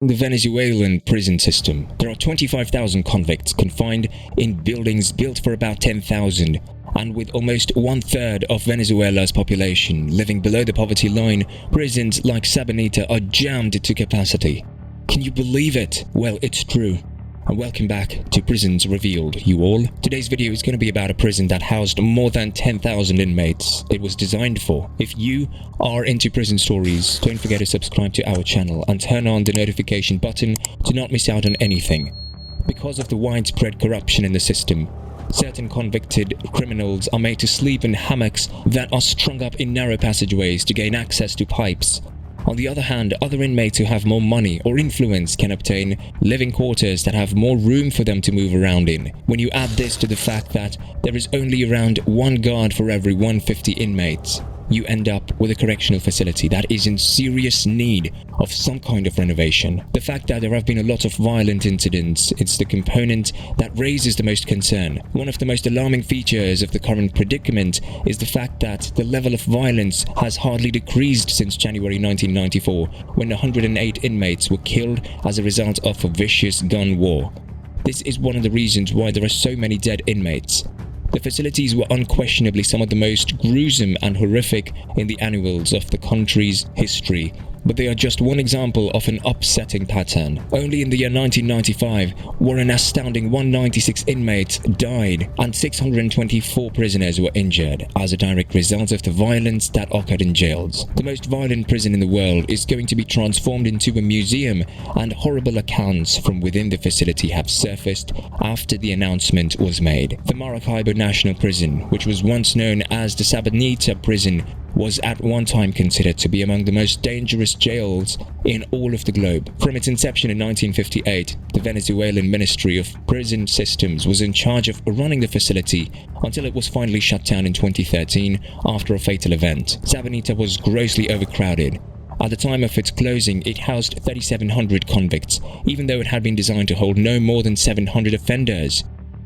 In the Venezuelan prison system, there are 25,000 convicts confined in buildings built for about 10,000, and with almost one-third of Venezuela's population living below the poverty line, prisons like Sabaneta are jammed to capacity. Can you believe it? Well, it's true. And welcome back to Prisons Revealed, you all. Today's video is going to be about a prison that housed more than 10,000 inmates it was designed for. If you are into prison stories, don't forget to subscribe to our channel and turn on the notification button to not miss out on anything. Because of the widespread corruption in the system, certain convicted criminals are made to sleep in hammocks that are strung up in narrow passageways to gain access to pipes. On the other hand, other inmates who have more money or influence can obtain living quarters that have more room for them to move around in. When you add this to the fact that there is only around one guard for every 150 inmates, you end up with a correctional facility that is in serious need of some kind of renovation. The fact that there have been a lot of violent incidents is the component that raises the most concern. One of the most alarming features of the current predicament is the fact that the level of violence has hardly decreased since January 1994, when 108 inmates were killed as a result of a vicious gun war. This is one of the reasons why there are so many dead inmates. The facilities were unquestionably some of the most gruesome and horrific in the annals of the country's history, but they are just one example of an upsetting pattern. Only in the year 1995, where an astounding 196 inmates died and 624 prisoners were injured as a direct result of the violence that occurred in jails. The most violent prison in the world is going to be transformed into a museum, and horrible accounts from within the facility have surfaced after the announcement was made. The Maracaibo National Prison, which was once known as the Sabaneta prison, was at one time considered to be among the most dangerous jails in all of the globe. From its inception in 1958, the Venezuelan Ministry of Prison Systems was in charge of running the facility until it was finally shut down in 2013 after a fatal event. Sabaneta was grossly overcrowded. At the time of its closing, it housed 3,700 convicts, even though it had been designed to hold no more than 700 offenders.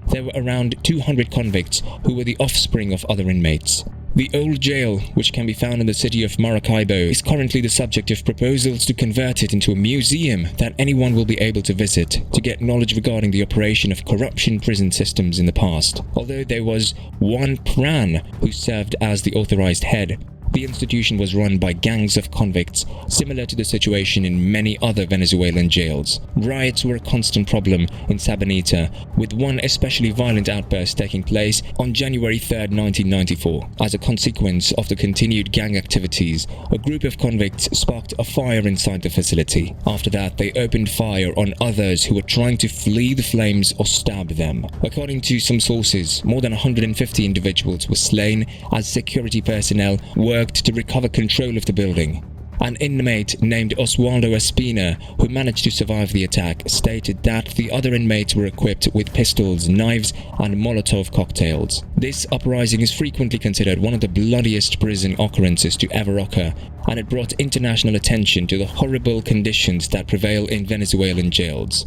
There were around 200 convicts who were the offspring of other inmates. The old jail, which can be found in the city of Maracaibo, is currently the subject of proposals to convert it into a museum that anyone will be able to visit to get knowledge regarding the operation of corruption prison systems in the past. Although there was one Pran who served as the authorized head, the institution was run by gangs of convicts, similar to the situation in many other Venezuelan jails. Riots were a constant problem in Sabaneta, with one especially violent outburst taking place on January 3, 1994. As a consequence of the continued gang activities, a group of convicts sparked a fire inside the facility. After that, they opened fire on others who were trying to flee the flames or stabbed them. According to some sources, more than 150 individuals were slain as security personnel worked to recover control of the building. An inmate named Oswaldo Espina, who managed to survive the attack, stated that the other inmates were equipped with pistols, knives, and Molotov cocktails. This uprising is frequently considered one of the bloodiest prison occurrences to ever occur, and it brought international attention to the horrible conditions that prevail in Venezuelan jails.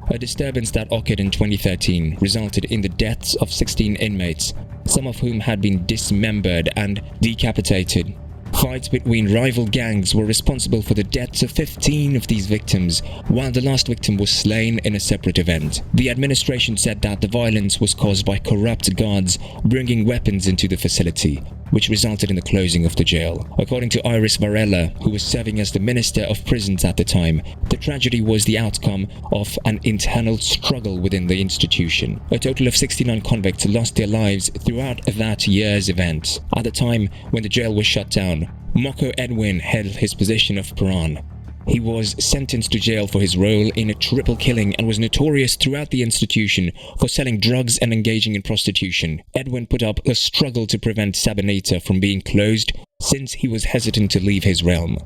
A disturbance that occurred in 2013 resulted in the deaths of 16 inmates, some of whom had been dismembered and decapitated. Fights between rival gangs were responsible for the deaths of 15 of these victims, while the last victim was slain in a separate event. The administration said that the violence was caused by corrupt guards bringing weapons into the facility, which resulted in the closing of the jail. According to Iris Varela, who was serving as the Minister of Prisons at the time, the tragedy was the outcome of an internal struggle within the institution. A total of 69 convicts lost their lives throughout that year's event. At the time when the jail was shut down, Moko Edwin held his position of Pran. He was sentenced to jail for his role in a triple killing and was notorious throughout the institution for selling drugs and engaging in prostitution. Edwin put up a struggle to prevent Sabaneta from being closed, since he was hesitant to leave his realm.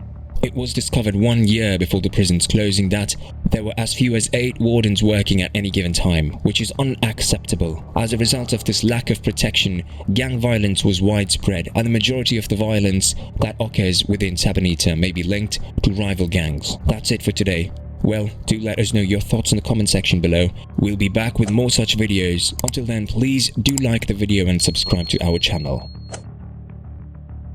It was discovered 1 year before the prison's closing that there were as few as 8 wardens working at any given time, which is unacceptable. As a result of this lack of protection, gang violence was widespread, and the majority of the violence that occurs within Sabaneta may be linked to rival gangs. That's it for today. Well, do let us know your thoughts in the comment section below. We'll be back with more such videos. Until then, please do like the video and subscribe to our channel.